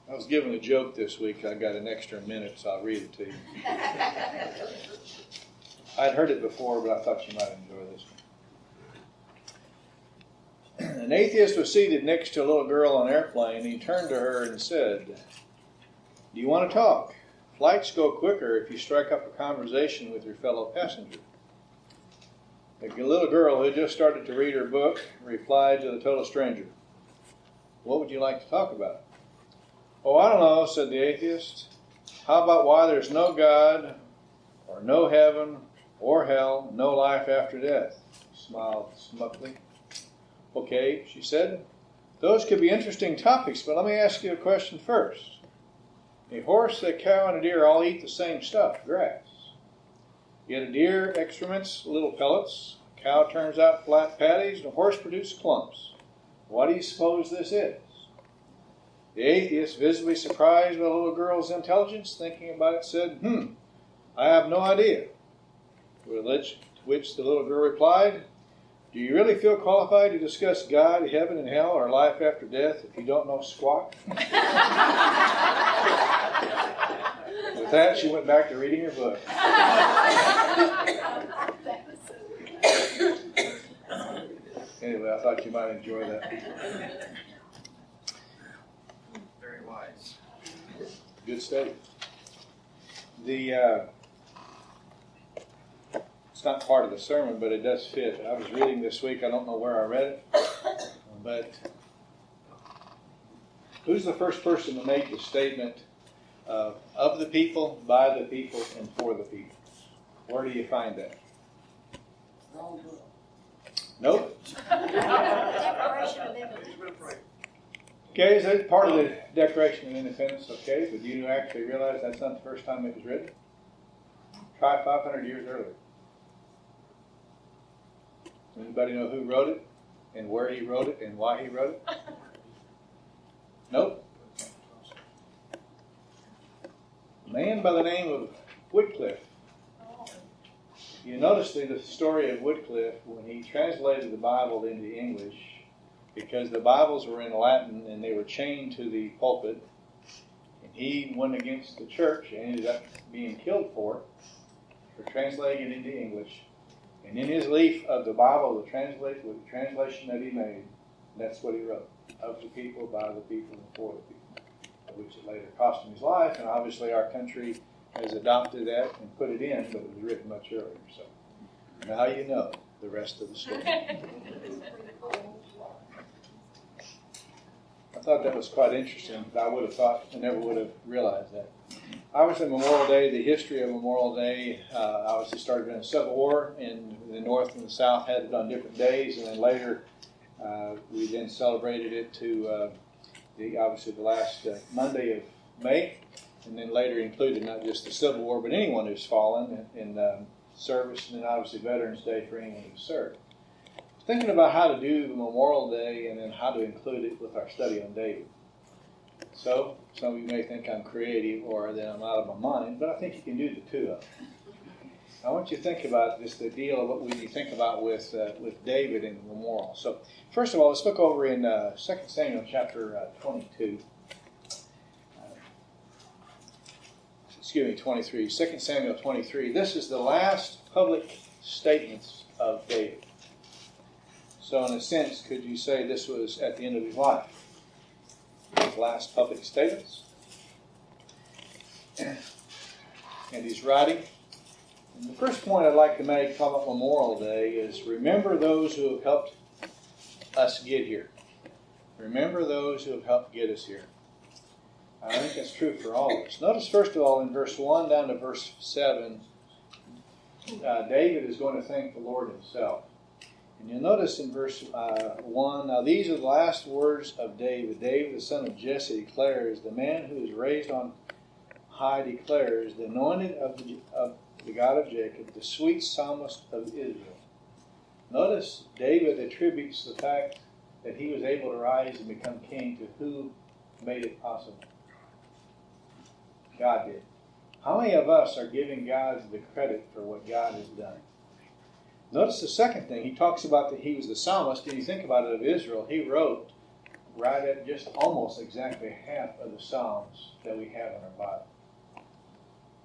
I was given a joke this week. I got an extra minute, so I'll read it to you. I'd heard it before, but I thought you might enjoy this one. An atheist was seated next to a little girl on an airplane. He turned to her and said, "Do you want to talk? Flights go quicker if you strike up a conversation with your fellow passenger." The little girl, who had just started to read her book, replied to the total stranger, "What would you like to talk about?" "Oh, I don't know," said the atheist. "How about why there's no God, or no heaven, or hell, no life after death?" He smiled smugly. "Okay," she said. "Those could be interesting topics, but let me ask you a question first. A horse, a cow, and a deer all eat the same stuff, grass. Yet a deer excrements little pellets, a cow turns out flat patties, and a horse produces clumps. What do you suppose this is?" The atheist, visibly surprised by the little girl's intelligence, thinking about it, said, "I have no idea." To which the little girl replied, "Do you really feel qualified to discuss God, heaven, and hell, or life after death if you don't know squat?" With that, she went back to reading her book. Anyway, I thought you might enjoy that. Very wise. Good study. It's not part of the sermon, but it does fit. I was reading this week. I don't know where I read it, but who's the first person that made the statement of the people, by the people, and for the people? Where do you find that? Wrong book. Nope. Declaration of Independence. Okay, is that part of the Declaration of Independence? Okay, but do you actually realize that's not the first time it was written? Try 500 years earlier. Anybody know who wrote it, and where he wrote it, and why he wrote it? Nope. A man by the name of Wycliffe. You notice the story of Wycliffe when he translated the Bible into English, because the Bibles were in Latin and they were chained to the pulpit, and he went against the church and ended up being killed for translating it into English. And in his leaf of the Bible, the translation that he made, that's what he wrote: of the people, by the people, and for the people, which it later cost him his life. And obviously our country has adopted that and put it in, but it was written much earlier. So now you know the rest of the story. I thought that was quite interesting. I would have thought, I never would have realized that. Obviously, Memorial Day, the history of Memorial Day, obviously started in a Civil War, and the North and the South had it on different days, and then later we then celebrated it to obviously the last Monday of May, and then later included not just the Civil War, but anyone who's fallen in service, and then obviously Veterans Day for anyone who's served. Thinking about how to do Memorial Day and then how to include it with our study on David. So, some of you may think I'm creative or that I'm out of my mind, but I think you can do the two of them. I want you to think about this, the deal of what we think about with David and the memorial. So, first of all, let's look over in 2 Samuel chapter 22. 23. 2 Samuel 23. This is the last public statements of David. So in a sense, could you say this was at the end of his life? His last public statements. And he's writing. And the first point I'd like to make talking about Memorial Day is remember those who have helped us get here. Remember those who have helped get us here. I think that's true for all of us. Notice first of all in verse 1 down to verse 7, David is going to thank the Lord himself. And you'll notice in verse 1, now these are the last words of David. David, the son of Jesse, declares, the man who is raised on high declares, the anointed of the God of Jacob, the sweet psalmist of Israel. Notice David attributes the fact that he was able to rise and become king to who made it possible. God did. How many of us are giving God the credit for what God has done? Notice the second thing. He talks about that he was the psalmist, and you think about it of Israel. He wrote right at just almost exactly half of the Psalms that we have in our Bible.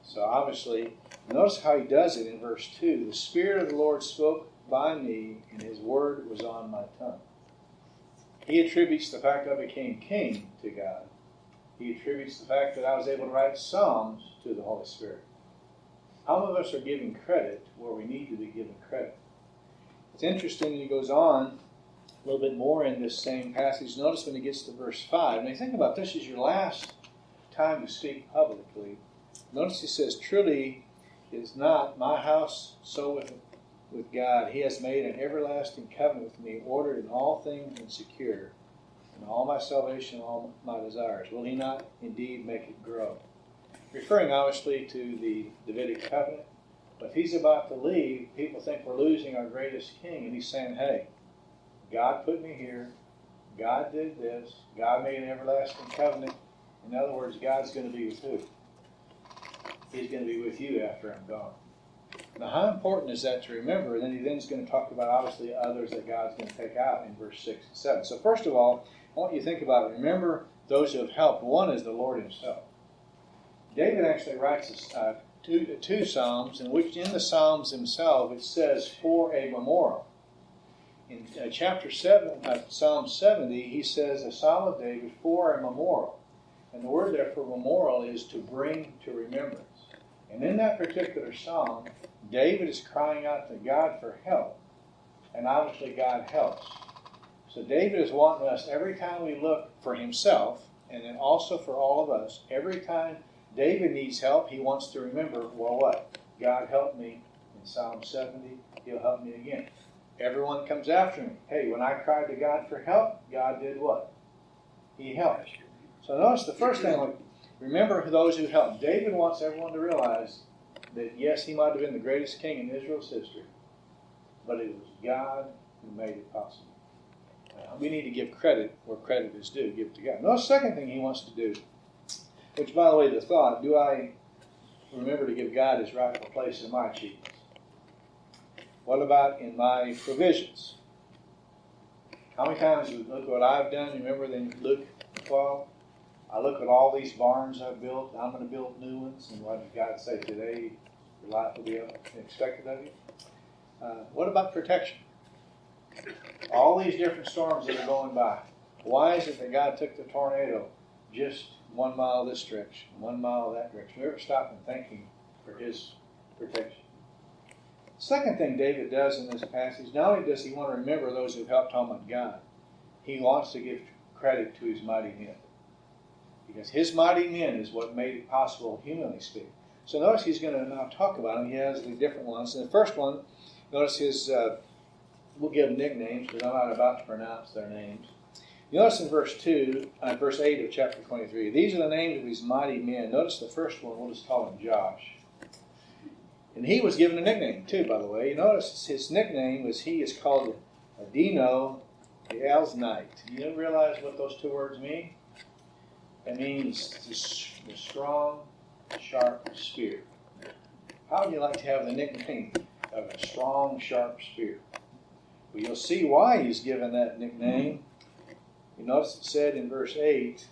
So obviously, notice how he does it in verse 2. The Spirit of the Lord spoke by me, and his word was on my tongue. He attributes the fact that I became king to God. He attributes the fact that I was able to write Psalms to the Holy Spirit. How many of us are giving credit where we need to be given credit? It's interesting, he goes on a little bit more in this same passage. Notice when he gets to verse 5. Now think about this is your last time to speak publicly. Notice he says, truly is not my house so with God. He has made an everlasting covenant with me, ordered in all things and secure, in all my salvation, all my desires. Will he not indeed make it grow? Referring obviously to the Davidic covenant. But if he's about to leave, people think we're losing our greatest king. And he's saying, hey, God put me here. God did this. God made an everlasting covenant. In other words, God's going to be with who? He's going to be with you after I'm gone. Now, how important is that to remember? And then he then's going to talk about, obviously, others that God's going to take out in verse 6 and 7. So first of all, I want you to think about it. Remember those who have helped. One is the Lord himself. David actually writes two Psalms, in which in the Psalms themselves it says, for a memorial. In chapter 7 of Psalm 70, he says, a Psalm of David for a memorial. And the word there for memorial is to bring to remembrance. And in that particular psalm, David is crying out to God for help. And obviously God helps. So David is wanting us, every time we look for himself, and then also for all of us, every time David needs help, he wants to remember, well, what? God helped me in Psalm 70. He'll help me again. Everyone comes after me. Hey, when I cried to God for help, God did what? He helped. So notice the first thing, remember those who helped. David wants everyone to realize that, yes, he might have been the greatest king in Israel's history, but it was God who made it possible. We need to give credit where credit is due. Give it to God. Notice the second thing he wants to do, which, by the way, the thought, do I remember to give God his rightful place in my achievements? What about in my provisions? How many times you look at what I've done? Remember in Luke 12? I look at all these barns I've built. I'm going to build new ones. And what did God say today? Your life will be expected of you. What about protection? All these different storms that are going by. Why is it that God took the tornado just 1 mile this direction, 1 mile that direction? We ever stop and thank him for his protection? Second thing David does in this passage, not only does he want to remember those who helped Almighty God, he wants to give credit to his mighty men. Because his mighty men is what made it possible, humanly speaking. So notice he's going to now talk about them. He has the different ones. And the first one, notice his, we'll give them nicknames because I'm not about to pronounce their names. You notice in verse 8 of chapter 23, these are the names of these mighty men. Notice the first one, we'll just call him Josh. And he was given a nickname too, by the way. You notice his nickname was, he is called Adino the Elznite. You ever realize what those two words mean? It means the strong, sharp spear. How would you like to have the nickname of a strong, sharp spear? Well, you'll see why he's given that nickname. You notice it said in verse 8,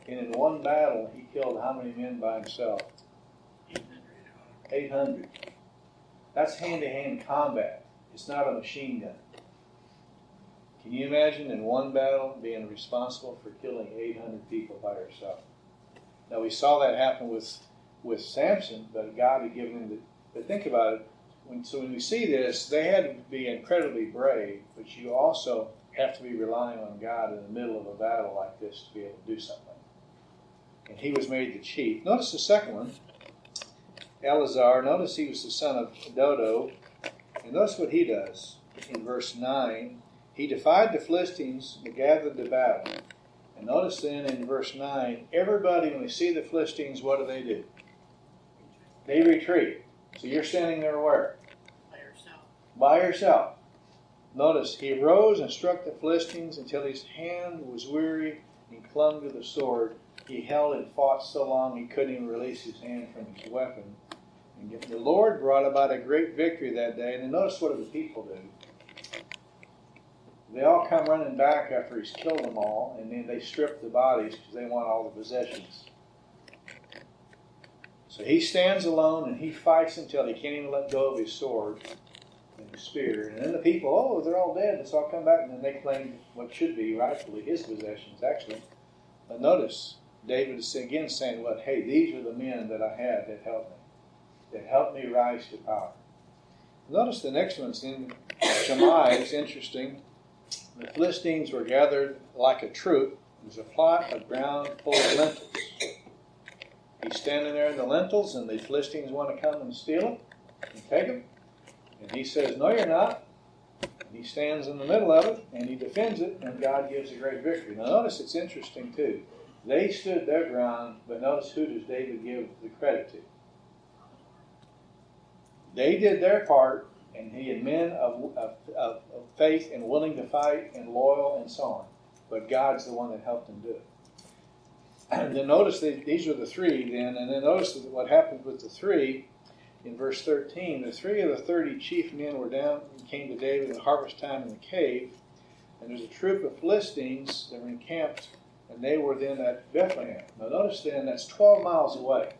and in one battle he killed how many men by himself? 800. That's hand-to-hand combat. It's not a machine gun. Can you imagine in one battle being responsible for killing 800 people by yourself? Now we saw that happen with Samson, but God had given him but think about it. When we see this, they had to be incredibly brave, but you also have to be relying on God in the middle of a battle like this to be able to do something. And he was made the chief. Notice the second one, Eleazar. Notice he was the son of Dodo. And notice what he does in verse 9. He defied the Philistines and gathered the battle. And notice then in verse 9, everybody, when they see the Philistines, what do? They retreat. So you're standing there where? By yourself. By yourself. Notice, he rose and struck the Philistines until his hand was weary and clung to the sword. He held and fought so long he couldn't even release his hand from his weapon. And yet the Lord brought about a great victory that day. And then notice what do the people do? They all come running back after he's killed them all, and then they strip the bodies because they want all the possessions. So he stands alone and he fights until he can't even let go of his sword and his spear. And then the people, oh, they're all dead. Let's all come back. And then they claim what should be rightfully his possessions, actually. But notice, David is again saying, "What? Hey, these are the men that I had that helped me rise to power." Notice the next one's in Shammai. It's interesting. The Philistines were gathered like a troop. There's a plot of ground full of lentils. He's standing there in the lentils, and the Philistines want to come and steal them and take them. And he says, "No, you're not." And he stands in the middle of it, and he defends it, and God gives a great victory. Now notice it's interesting too. They stood their ground, but notice who does David give the credit to? They did their part, and he had men of faith and willing to fight and loyal and so on. But God's the one that helped them do it. And then notice these are the three then, and then notice what happened with the three in verse 13. The 3 of the 30 chief men were down and came to David at harvest time in the cave, and there's a troop of Philistines that were encamped, and they were then at Bethlehem. Now notice then that's 12 miles away.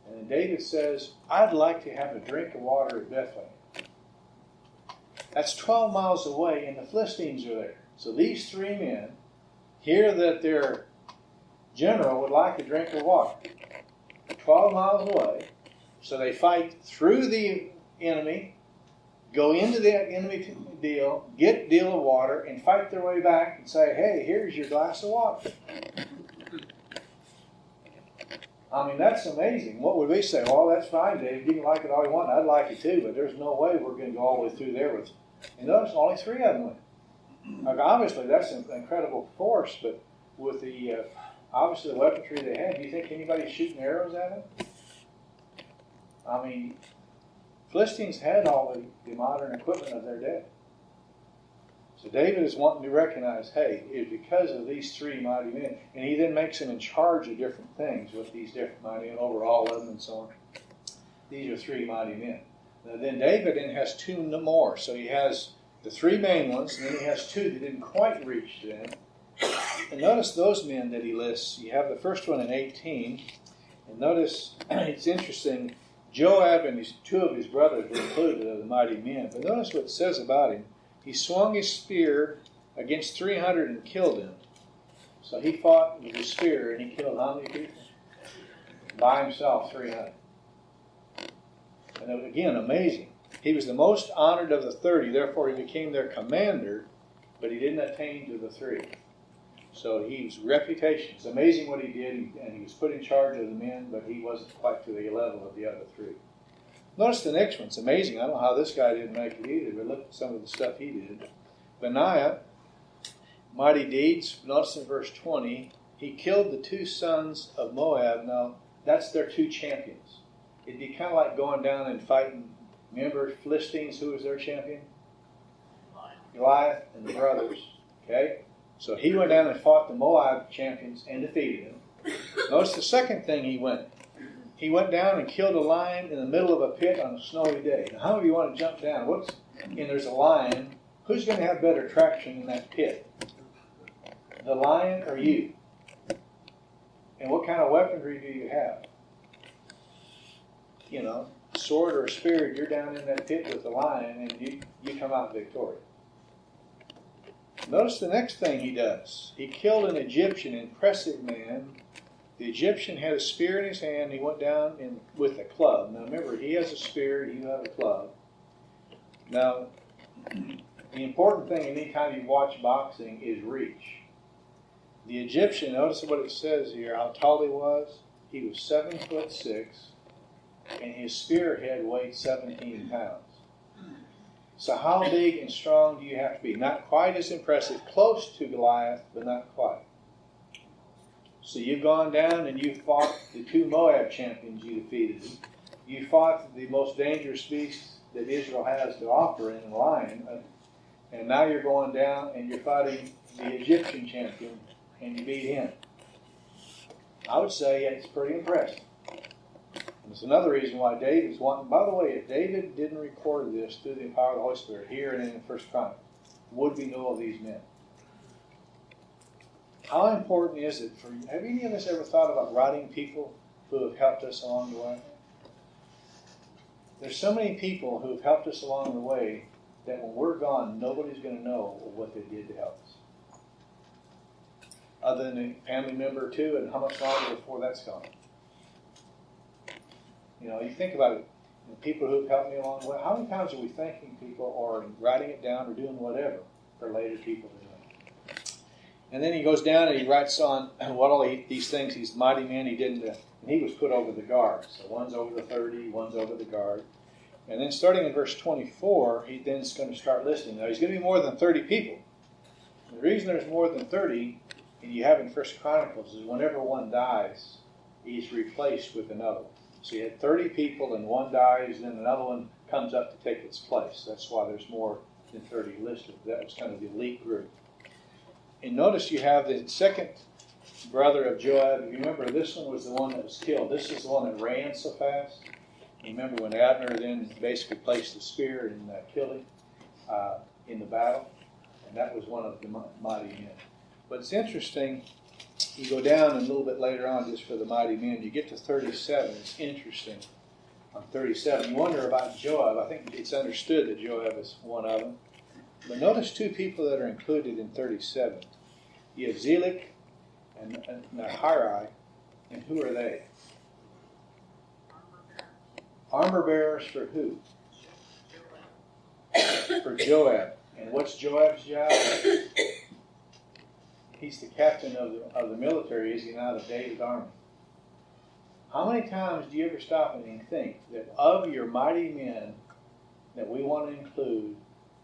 And then David says, "I'd like to have a drink of water at Bethlehem." That's 12 miles away, and the Philistines are there. So these 3 men hear that their general would like a drink of water. 12 miles away. So they fight through the enemy, go into the enemy deal, get deal of water, and fight their way back and say, "Hey, here's your glass of water." I mean, that's amazing. What would we say? "Well, that's fine, Dave. You can like it all you want. I'd like it too, but there's no way we're going to go all the way through there with." And notice only 3 of them went. Like, obviously, that's an incredible force, but with the obviously the weaponry they had, do you think anybody's shooting arrows at them? I mean, Philistines had all the modern equipment of their day. So David is wanting to recognize, hey, it's because of these 3 mighty men. And he then makes them in charge of different things with these different mighty men, over all of them and so on. These are 3 mighty men. Now then David then has 2 more. So he has the 3 main ones, and then he has 2 that didn't quite reach to them. And notice those men that he lists. You have the first one in 18. And notice, it's interesting, Joab and 2 of his brothers were included of the mighty men. But notice what it says about him. He swung his spear against 300 and killed him. So he fought with his spear, and he killed how many people? By himself, 300. And again, amazing. He was the most honored of the 30, therefore he became their commander, but he didn't attain to the 3. So his reputation, it's amazing what he did, and he was put in charge of the men, but he wasn't quite to the level of the other 3. Notice the next one. It's amazing. I don't know how this guy didn't make it either, but look at some of the stuff he did. Benaiah, mighty deeds. Notice in verse 20, he killed the 2 sons of Moab. Now, that's their 2 champions. It'd be kind of like going down and fighting. Remember Philistines, who was their champion? Goliath and the brothers. Okay? So he went down and fought the Moab champions and defeated them. Notice the second thing he went. He went down and killed a lion in the middle of a pit on a snowy day. Now, how many of you want to jump down? And there's a lion. Who's going to have better traction in that pit? The lion or you? And what kind of weaponry do you have? You know, sword or a spear, you're down in that pit with the lion, and you come out victorious. Notice the next thing he does. He killed an Egyptian, impressive man. The Egyptian had a spear in his hand. He went down with a club. Now remember, he has a spear, you have a club. Now, the important thing anytime you watch boxing is reach. The Egyptian, notice what it says here, how tall he was. He was 7'6", and his spearhead weighed 17 pounds. So how big and strong do you have to be? Not quite as impressive, close to Goliath, but not quite. So you've gone down and you fought the 2 Moab champions you defeated. You fought the most dangerous beast that Israel has to offer in a lion. And now you're going down and you're fighting the Egyptian champion and you beat him. I would say it's pretty impressive. And it's another reason why David's wanting. By the way, if David didn't record this through the power of the Holy Spirit here and in the First Chronicles, would we know of these men? How important is it for you? Have any of us ever thought about writing people who have helped us along the way? There's so many people who have helped us along the way that when we're gone, nobody's going to know what they did to help us. Other than a family member or two, and how much longer before that's gone. You know, you think about it, the people who've helped me along the way, how many times are we thanking people or writing it down or doing whatever for later people to do? And then he goes down and he writes on what all these things, these mighty men he did, and he was put over the guard. So one's over the 30, one's over the guard. And then starting in verse 24, he then is going to start listing. Now, he's going to be more than 30 people. And the reason there's more than 30, and you have in 1 Chronicles, is whenever one dies, he's replaced with another one. So you had 30 people, and one dies, and then another one comes up to take its place. That's why there's more than 30 listed. That was kind of the elite group. And notice you have the second brother of Joab. If you remember, this one was the one that was killed. This is the one that ran so fast. You remember when Abner then basically placed the spear and killed him in the battle? And that was one of the mighty men. But it's interesting, you go down and a little bit later on just for the mighty men, you get to 37. It's interesting. On 37, you wonder about Joab. I think it's understood that Joab is one of them. But notice two people that are included in 37. You have Zelik and Nahari, and who are they? Armor bearers for who? For Joab. And what's Joab's job? He's the captain of the military, is he not, of David's army? How many times do you ever stop and think that of your mighty men that we want to include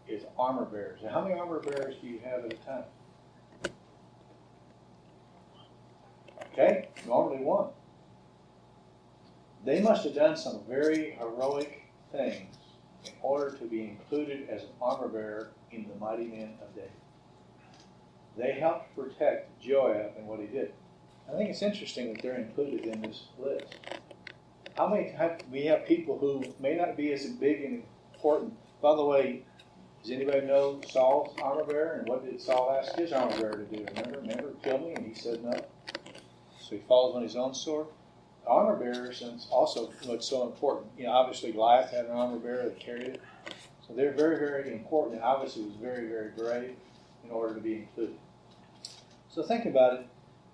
is armor bearers? And how many armor bearers do you have at a time? Okay, normally one. They must have done some very heroic things in order to be included as an armor bearer in the mighty men of David. They helped protect Joab and what he did. I think it's interesting that they're included in this list. How many times we have people who may not be as big and important? By the way, does anybody know Saul's armor bearer? And what did Saul ask his armor bearer to do? Remember, kill me? And he said no. So he falls on his own sword. Armor bearers and also what's so important. You know, obviously Goliath had an armor bearer that carried it. So they're very, very important, and obviously was very, very brave in order to be included. So think about it.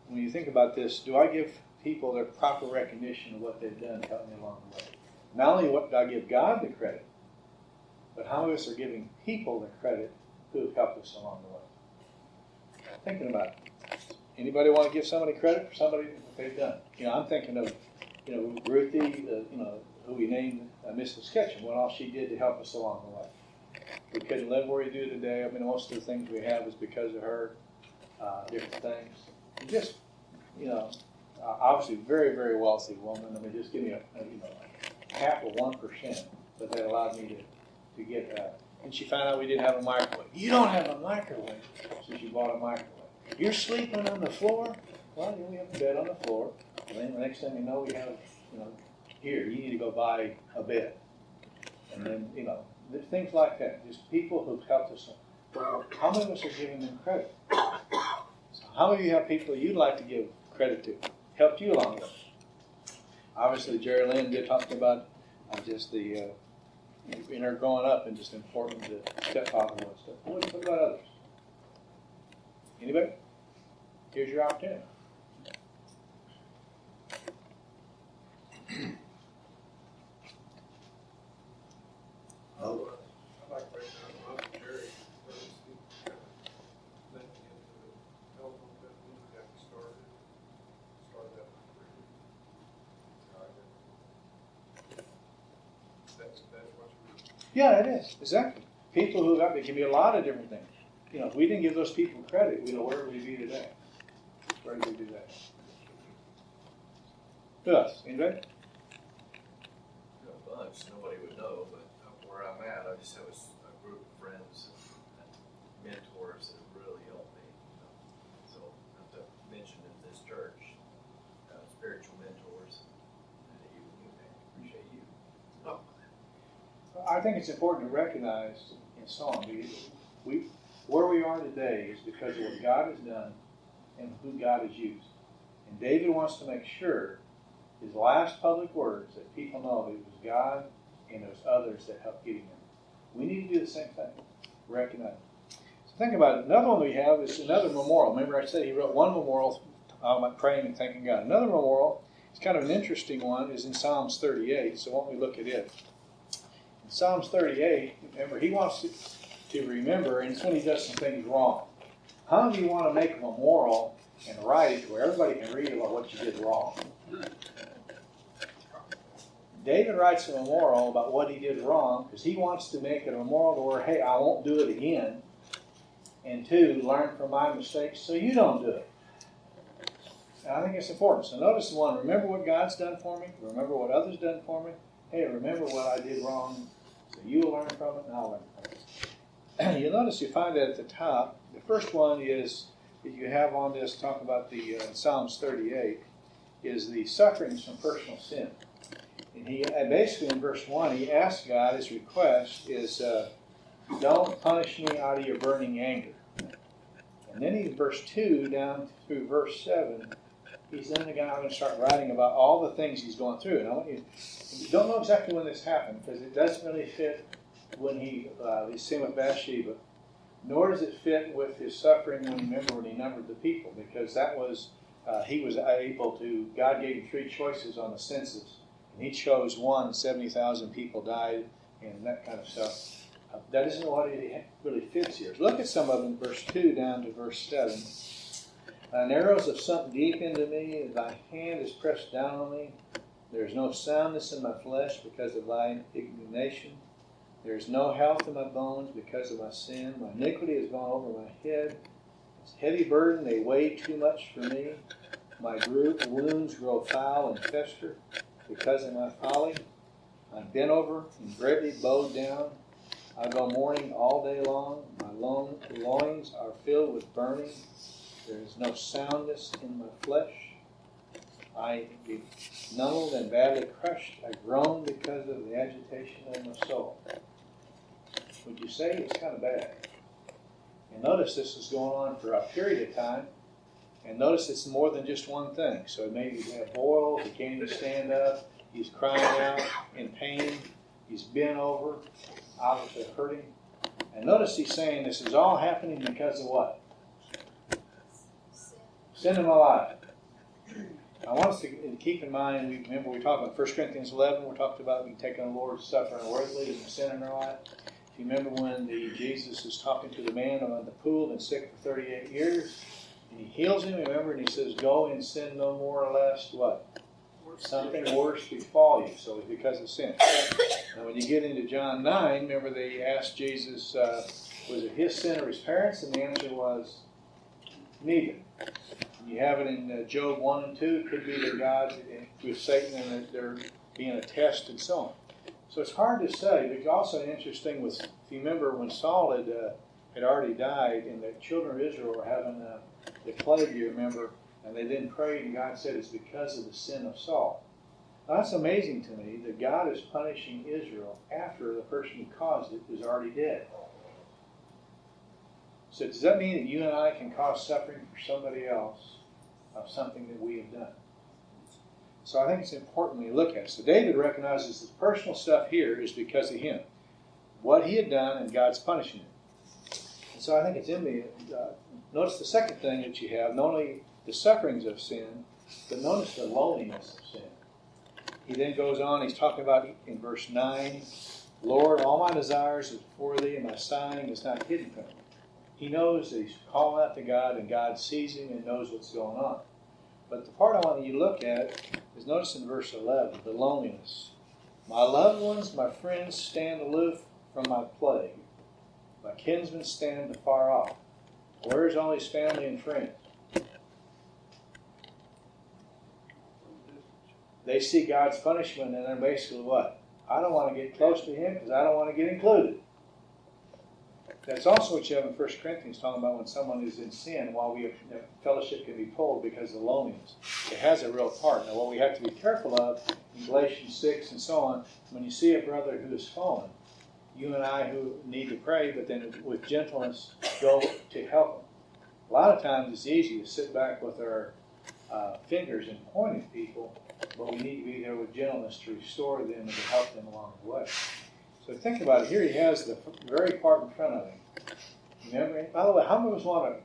When you think about this, do I give people their proper recognition of what they've done to help me along the way? Not only what do I give God the credit, but how many of us are giving people the credit who have helped us along the way? Thinking about it. Anybody want to give somebody credit for somebody that they've done? You know, I'm thinking of, Ruthie, who we named Mrs. Ketchum, what all she did to help us along the way. We couldn't live where we do today. I mean, most of the things we have is because of her, different things. And just, obviously very, very wealthy woman. I mean, just give me half of 1%, but that allowed me to get that. And she found out we didn't have a microwave. You don't have a microwave, so she bought a microwave. You're sleeping on the floor? Well, we have a bed on the floor. And then the next thing you know, we have, here, you need to go buy a bed. And then, things like that. Just people who've helped us. How many of us are giving them credit? So how many of you have people you'd like to give credit to? Helped you along the way? Obviously, Jerry Lynn did talk about just the, in her growing up and just important the stepfather was. What about others? Anybody? Here's your opportunity. I'd like to break down Uncle Jerry. Then into the telephone business, got me started that That's what we. Yeah, it is. Exactly. People who got, it can be a lot of different things. If we didn't give those people credit, where would we be today? Where did we do that? To us. Anybody? A bunch, nobody would know, but where I'm at, I just have a group of friends and mentors that really helped me. So, not to mention in this church, spiritual mentors, and you appreciate you. Oh. I think it's important to recognize in song. where we are today is because of what God has done and who God has used. And David wants to make sure his last public words that people know it was God and it was others that helped get him there. We need to do the same thing. Recognize it. So think about it. Another one we have is another memorial. Remember I said he wrote one memorial about praying and thanking God. Another memorial, it's kind of an interesting one, is in Psalms 38. So why don't we look at it? In Psalms 38, remember, he wants to remember, and it's when he does some things wrong. How many of you want to make a memorial and write it where everybody can read about what you did wrong? David writes a memorial about what he did wrong because he wants to make it a memorial to where, hey, I won't do it again. And two, learn from my mistakes so you don't do it. And I think it's important. So notice the one, remember what God's done for me. Remember what others done for me. Hey, remember what I did wrong so you'll learn from it and I'll learn from it. You'll notice you find that at the top. The first one is, that you have on this, talk about the Psalms 38, is the sufferings from personal sin. And he basically in verse 1, he asks God, his request is, don't punish me out of your burning anger. And then in verse 2 down through verse 7, he's then going to start writing about all the things he's going through. And I want you don't know exactly when this happened because it doesn't really fit when he's seen with Bathsheba, nor does it fit with his suffering when he numbered the people, because that was he was able to. God gave him 3 choices on the census, and he chose one. 70,000 people died, and that kind of stuff. That isn't what it really fits here. Look at some of them, verse 2 down to verse 7. Thine arrows have sunk deep into me, and thy hand is pressed down on me. There is no soundness in my flesh because of thy indignation. There is no health in my bones because of my sin. My iniquity has gone over my head. It's a heavy burden, they weigh too much for me. My wounds grow foul and fester because of my folly. I'm bent over and greatly bowed down. I go mourning all day long. My loins are filled with burning. There is no soundness in my flesh. I am nulled and badly crushed. I groan because of the agitation of my soul. Would you say it's kind of bad? And notice this is going on for a period of time. And notice it's more than just one thing. So maybe he had boils, he can't even stand up, he's crying out in pain, he's bent over, obviously hurting. And notice he's saying this is all happening because of what? Sin in my life. I want us to keep in mind, remember we talked about 1 Corinthians 11, we talked about taking the Lord's Supper unworthily and sin in our life. If you remember when Jesus is talking to the man on the pool, been sick for 38 years, and he heals him, remember, and he says, go and sin no more or less, what? Something worse befall you. So it's because of sin. Now when you get into John 9, remember they asked Jesus, was it his sin or his parents? And the answer was, neither. You have it in Job 1 and 2. It could be that God with Satan and that there being a test and so on. So it's hard to say. But also interesting was, if you remember when Saul had already died and the children of Israel were having the plague, you remember, and they then prayed and God said it's because of the sin of Saul. Now that's amazing to me that God is punishing Israel after the person who caused it was already dead. So does that mean that you and I can cause suffering for somebody else of something that we have done? So I think it's important when you look at it. So David recognizes the personal stuff here is because of him. What he had done and God's punishing him. And so I think it's in the... notice the second thing that you have, not only the sufferings of sin, but notice the loneliness of sin. He then goes on, he's talking about in verse 9, Lord, all my desires are before thee, and my sighing is not hidden from me. He knows that he's calling out to God, and God sees him and knows what's going on. But the part I want you to look at is notice in verse 11, the loneliness. My loved ones, my friends, stand aloof from my plague. My kinsmen stand afar off. Where is all his family and friends? They see God's punishment, and they're basically what? I don't want to get close to him because I don't want to get included. That's also what you have in 1 Corinthians, talking about when someone is in sin, while we have fellowship can be pulled because of loneliness. It has a real part. Now, what we have to be careful of in Galatians 6 and so on, when you see a brother who has fallen, you and I who need to pray, but then with gentleness go to help them. A lot of times it's easy to sit back with our fingers and point at people, but we need to be there with gentleness to restore them and to help them along the way. So think about it. Here he has the very part in front of him. Remember? By the way, how many of us want to,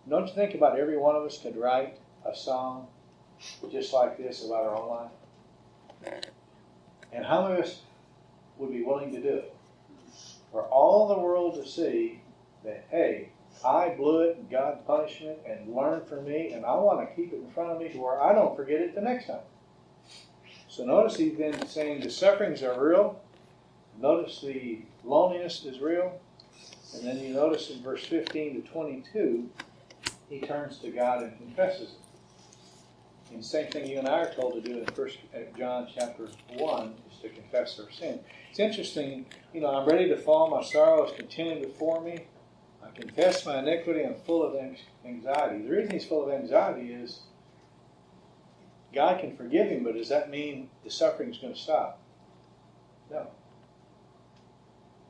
don't you think about every one of us could write a song just like this about our own life? And how many of us would be willing to do it? For all the world to see that, hey, I blew it and God punished me and learned from me, and I want to keep it in front of me to where I don't forget it the next time. So notice he's been saying the sufferings are real. Notice the loneliness is real. And then you notice in verse 15 to 22, he turns to God and confesses it. And the same thing you and I are told to do in John chapter 1 is to confess our sin. It's interesting, I'm ready to fall, my sorrow is continuing before me. I confess my iniquity, I'm full of anxiety. The reason he's full of anxiety is God can forgive him, but does that mean the suffering is going to stop? No.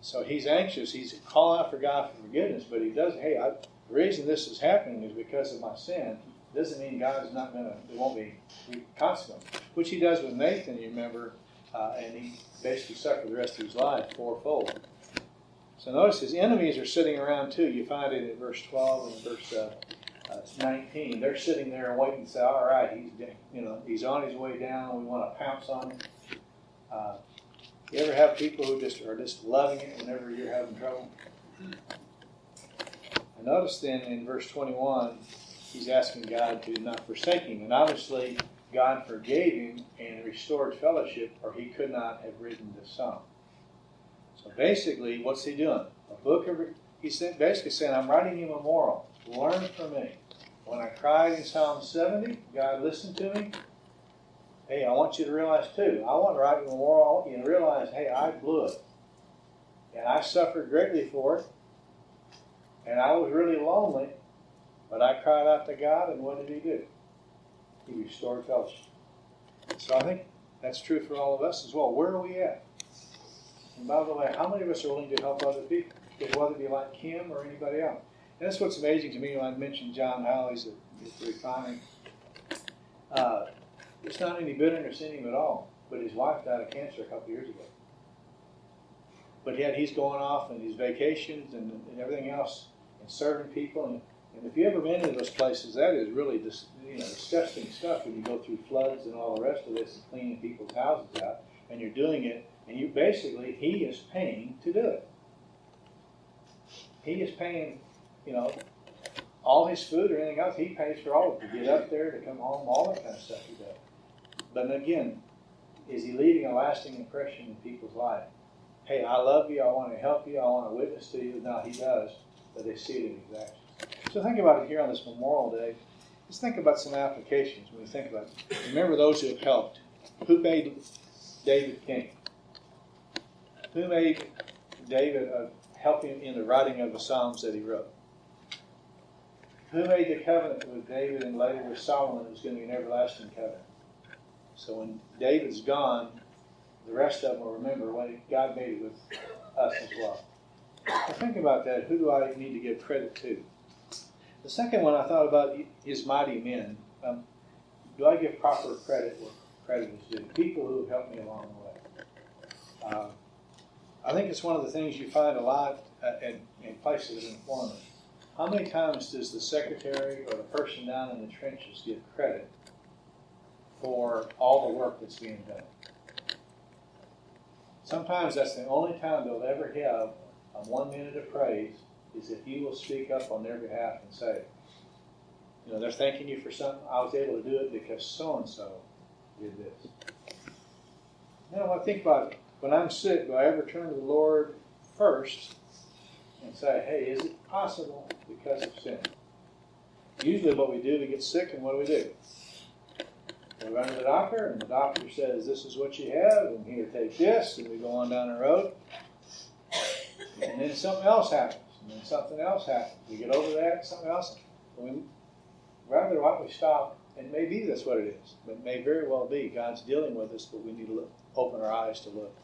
So he's anxious, he's calling out for God for forgiveness, but he does, the reason this is happening is because of my sin. Doesn't mean God's not going to, there won't be consequence. Which he does with Nathan, you remember, and he basically suffered the rest of his life fourfold. So notice his enemies are sitting around too. You find it in verse 12 and verse 19. They're sitting there and waiting to say, all right, he's on his way down. We want to pounce on him. You ever have people who are just loving it whenever you're having trouble? And notice then in verse 21, he's asking God to not forsake him. And obviously, God forgave him and restored fellowship, or he could not have written this song. So basically, what's he doing? He's basically saying, I'm writing you a moral. Learn from me. When I cried in Psalm 70, God listened to me. Hey, I want you to realize too, I want to write you a moral. I want you to realize, hey, I blew it. And I suffered greatly for it. And I was really lonely. But I cried out to God, and what did he do? He restored fellowship. So I think that's true for all of us as well. Where are we at? And by the way, how many of us are willing to help other people? Whether it be like Kim or anybody else. And that's what's amazing to me when I mentioned John Howley's at the refining. There's not any bitterness in him at all. But his wife died of cancer a couple years ago. But yet he's going off on his vacations and everything else and serving people. And if you ever been to those places, that is really disgusting stuff when you go through floods and all the rest of this and cleaning people's houses out. And you're doing it, and he is paying to do it. He is paying, all his food or anything else. He pays for all of it, to get up there, to come home, all that kind of stuff he does. But again, is he leaving a lasting impression in people's life? Hey, I love you, I want to help you, I want to witness to you. No, he does, but they see it in his actions. So think about it here on this Memorial Day. Let's think about some applications when we think about it. Remember those who have helped. Who made David king? Who made David help him in the writing of the Psalms that he wrote? Who made the covenant with David and later with Solomon that was going to be an everlasting covenant? So when David's gone, the rest of them will remember when God made it with us as well. So think about that. Who do I need to give credit to? The second one I thought about is mighty men. Do I give proper credit where credit is due? People who have helped me along the way. I think it's one of the things you find a lot in places of employment. How many times does the secretary or the person down in the trenches give credit for all the work that's being done? Sometimes that's the only time they'll ever have a 1 minute of praise is if you will speak up on their behalf and say, they're thanking you for something. I was able to do it because so-and-so did this. Now, when I think about it, when I'm sick, do I ever turn to the Lord first and say, hey, is it possible because of sin? Usually what we do, we get sick, and what do? We run to the doctor, and the doctor says, this is what you have, and here, take this, and we go on down the road. And then something else happens, and then something else happens. We get over that, something else. Rather, why don't we stop? And maybe that's what it is. But it may very well be God's dealing with us, but we need to open our eyes to look.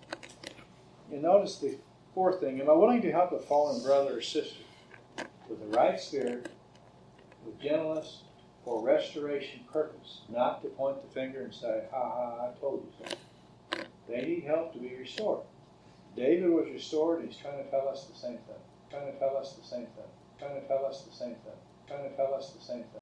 You notice Fourth thing, am I willing to help a fallen brother or sister with the right spirit, with gentleness, for restoration purpose, not to point the finger and say, ha ha, I told you so. They need help to be restored. David was restored, and he's trying to tell us the same thing. Trying to tell us the same thing. Trying to tell us the same thing. Trying to tell us the same thing.